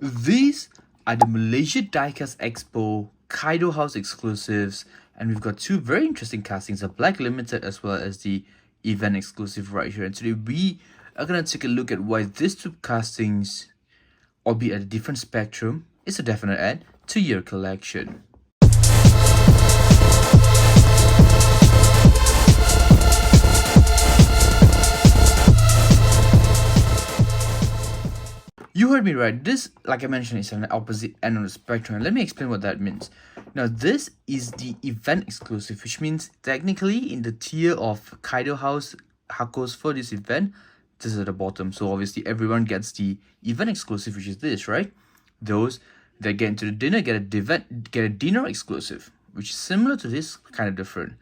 These are the Malaysia Diecast Expo Kaido House exclusives, and we've got two very interesting castings, the Black Limited as well as the event exclusive right here. And today we are gonna take a look at why these two castings, albeit at a different spectrum, is a definite add to your collection. You heard me right. This, like I mentioned, is on the opposite end of the spectrum. And let me explain what that means. Now, this is the event exclusive, which means technically in the tier of Kaido House Hakos for this event, this is at the bottom. So obviously everyone gets the event exclusive, which is this, right? Those that get into the dinner get a dinner exclusive, which is similar to this, kind of different.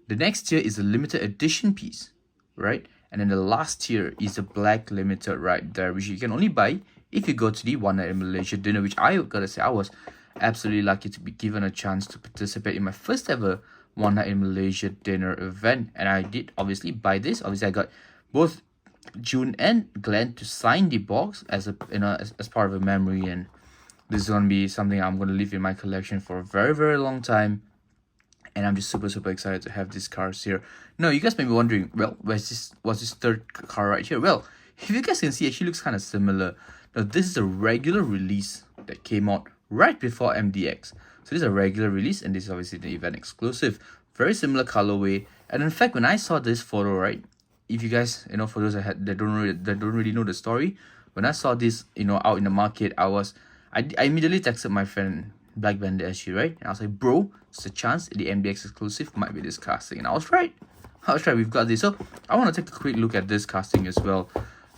The next tier is a limited edition piece, right? And then the last tier is the Black Limited right there, which you can only buy if you go to the One Night in Malaysia dinner, which I gotta say I was absolutely lucky to be given a chance to participate in my first ever One Night in Malaysia dinner event. And I did obviously buy this. Obviously I got both June and Glenn to sign the box as a as part of a memory, and this is gonna be something I'm gonna leave in my collection for a very, very long time. And I'm just super excited to have these cars here. Now you guys may be wondering, well, what's this third car right here? Well, if you guys can see, it actually looks kind of similar. Now this is a regular release that came out right before MDX. So this is a regular release, and this is obviously the event exclusive. Very similar colorway. And in fact, when I saw this photo, right, if you guys, for those that don't really know the story, when I saw this, out in the market, I immediately texted my friend Black Bandit SG, right? And I was like, bro, it's a chance the MDX exclusive might be this casting. And I was right. We've got this. So I want to take a quick look at this casting as well.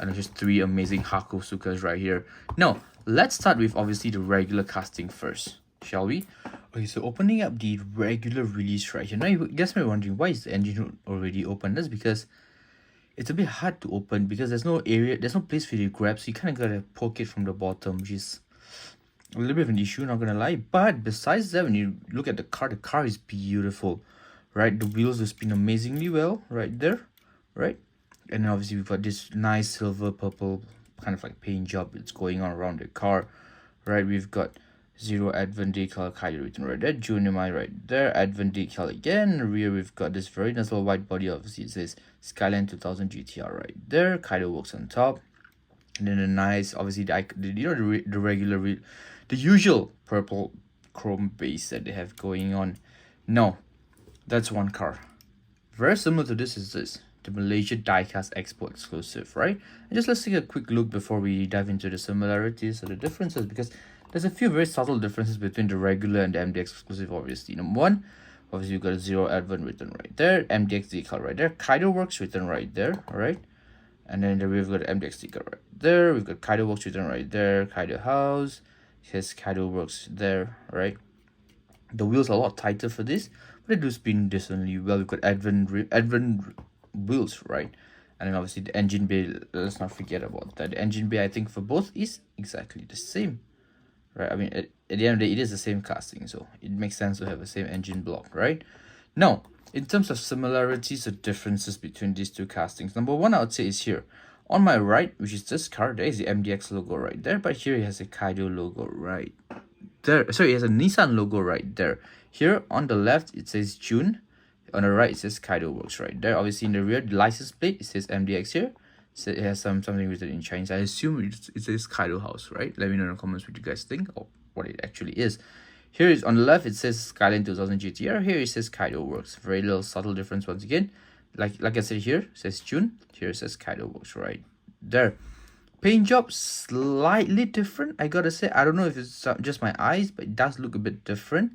And there's just three amazing Hakosukas right here. Now, let's start with obviously the regular casting first, shall we? Okay, so opening up the regular release right here. Now you guys may be wondering, why is the engine already open? That's because it's a bit hard to open because there's no place for you to grab, so you kind of gotta poke it from the bottom, which is a little bit of an issue, not gonna lie. But besides that, when you look at the car is beautiful, right? The wheels will spin amazingly well right there, right? And then obviously we've got this nice silver purple kind of like paint job that's going on around the car, right? We've got Zero Advent decal Kaido written right there, Junimai right there, Advent decal again. In the rear we've got this very nice little white body, obviously it says Skyline 2000 GTR right there, Kaido works on top. And then the nice, obviously the regular, the usual purple chrome base that they have going on. Now, that's one car. Very similar to this is this, the Malaysia Diecast Expo exclusive, right? And just let's take a quick look before we dive into the similarities or the differences, because there's a few very subtle differences between the regular and the MDX exclusive, obviously. Number one, obviously you've got a Zero Advent written right there, MDX decal right there, Kaido Works written right there, alright? And then we've got MDX sticker right there, we've got Kaido Works written right there, Kaido House, here's Kaido Works there, right? The wheels are a lot tighter for this, but they do spin decently well. We've got Advent wheels, right? And then obviously the engine bay, let's not forget about that. The engine bay, I think, for both is exactly the same, right? I mean, at the end of the day, it is the same casting, so it makes sense to have the same engine block, right? Now, in terms of similarities or differences between these two castings, number one I would say is here. On my right, which is this car, there is the MDX logo right there, but here it has a Kaido logo right there. Sorry, it has a Nissan logo right there. Here on the left, it says June. On the right, it says Kaido Works right there. Obviously, in the rear, the license plate, it says MDX here. So it has something written in Chinese. I assume it says Kaido House, right? Let me know in the comments what you guys think or what it actually is. Here is on the left, it says Skyline 2000 GTR. Here it says Kaido Works. Very little subtle difference once again. Like I said here, it says June. Here it says Kaido Works right there. Paint job slightly different, I gotta say. I don't know if it's just my eyes, but it does look a bit different.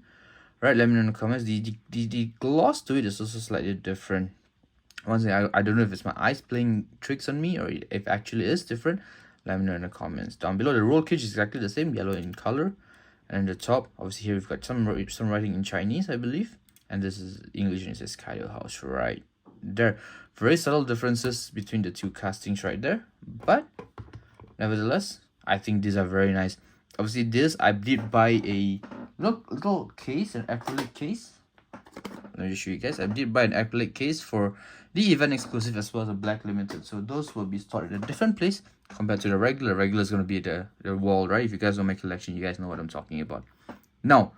Right, let me know in the comments. The gloss to it is also slightly different. Once again, I don't know if it's my eyes playing tricks on me or if it actually is different. Let me know in the comments. Down below, the roll cage is exactly the same, yellow in color. And the top, obviously here we've got some writing in Chinese, I believe. And this is English, and it says Kaido House right there. Very subtle differences between the two castings right there. But nevertheless, I think these are very nice. Obviously this, I did buy a little case, an acrylic case. Let me just show you guys. I did buy an acrylic case for the event exclusive as well as a black limited. So those will be stored at a different place compared to the regular. Regular is going to be at the wall, right? If you guys know my collection, you guys know what I'm talking about. Now,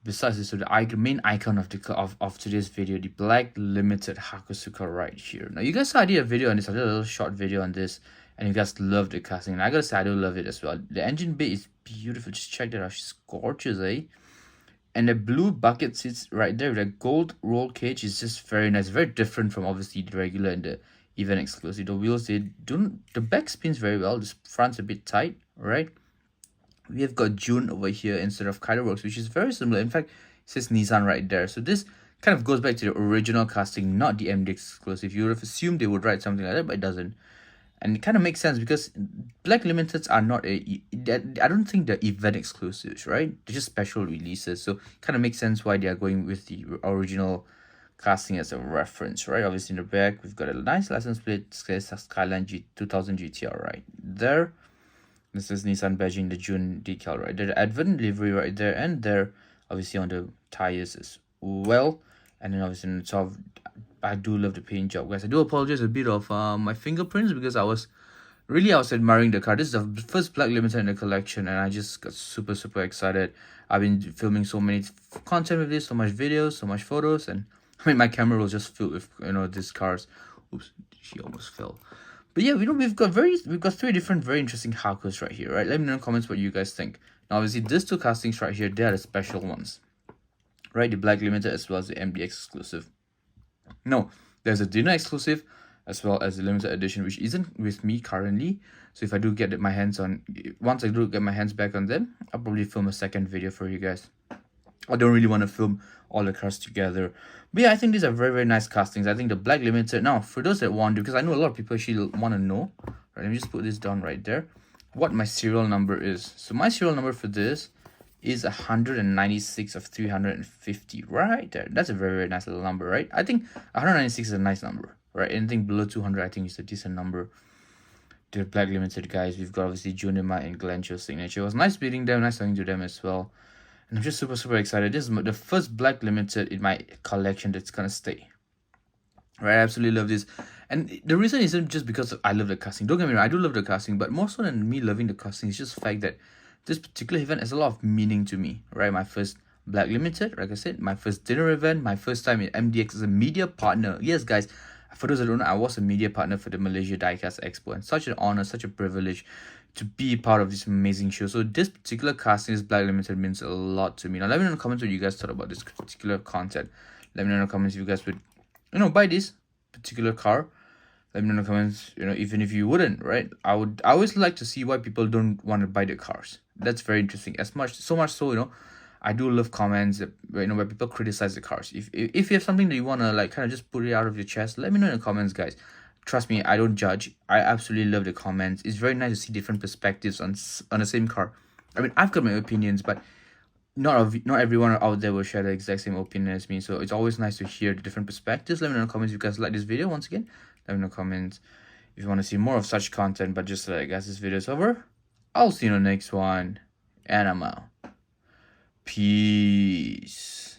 besides this, so the main icon of today's video, the black limited Hakusuka right here. Now, you guys saw I did a video on this. I did a little short video on this, and you guys love the casting. And I gotta say, I do love it as well. The engine bay is beautiful. Just check that out. She's gorgeous, eh? And the blue bucket seats right there with a gold roll cage is just very nice. Very different from obviously the regular and the event exclusive. The wheels, they don't, the back spins very well. This front's a bit tight, right? We have got June over here instead of Kaido Works, which is very similar. In fact, it says Nissan right there. So this kind of goes back to the original casting, not the MD exclusive. You would have assumed they would write something like that, but it doesn't. And it kind of makes sense because Black Limiteds are not I don't think they're event exclusives, right? They're just special releases. So it kind of makes sense why they are going with the original casting as a reference, right? Obviously in the back, we've got a nice license plate, Skyline 2000 GTR right there. This is Nissan badging the June decal right there. The Advent livery right there, and there, obviously on the tires as well. And then obviously on the top, I do love the paint job, guys. I do apologize a bit of my fingerprints because I was admiring the car. This is the first Black Limited in the collection, and I just got super excited. I've been filming so many content with this, so much videos, so much photos, and I mean my camera was just filled with these cars. Oops, she almost fell. But yeah, we've got three different very interesting Hakus right here, right? Let me know in the comments what you guys think. Now obviously these two castings right here, they are the special ones, right? The Black Limited as well as the MDX exclusive. No, there's a dinner exclusive as well as the limited edition, which isn't with me currently. So if I do get my hands on, once I do get my hands back on them, I'll probably film a second video for you guys. I don't really want to film all the cars together. But yeah, I think these are very nice castings. I think the Black Limited, now for those that want to, because I know a lot of people actually want to know, right, let me just put this down right there, what my serial number is. So my serial number for this is 196 of 350 right there. That's a very nice little number, right? I think 196 is a nice number, right? Anything below 200 I think is a decent number. The Black Limited guys, we've got obviously Junima and Glencho's signature. It was nice meeting them, nice talking to them as well, and I'm just super excited. This is the first Black Limited in my collection that's gonna stay, right? I absolutely love this, and the reason isn't just because I love the casting. Don't get me wrong, I do love the casting, but more so than me loving the casting, it's just the fact that this particular event has a lot of meaning to me, right? My first Black Limited, like I said, my first dinner event, my first time in MDX as a media partner. Yes, guys, for those that don't know, I was a media partner for the Malaysia Diecast Expo, and such an honor, such a privilege to be part of this amazing show. So this particular casting, this Black Limited, means a lot to me. Now, let me know in the comments what you guys thought about this particular content. Let me know in the comments if you guys would, buy this particular car. Let me know in the comments, even if you wouldn't, right? I always like to see why people don't want to buy the cars. That's very interesting. So much so, I do love comments that, where people criticize the cars. If you have something that you want to kind of just put it out of your chest, let me know in the comments, guys. Trust me, I don't judge. I absolutely love the comments. It's very nice to see different perspectives on the same car. I mean, I've got my opinions, but not everyone out there will share the exact same opinion as me. So it's always nice to hear the different perspectives. Let me know in the comments if you guys like this video. Once again, let me know in the comments if you want to see more of such content. But just like, guys, this video is over. I'll see you in the next one, and I'm out. Peace.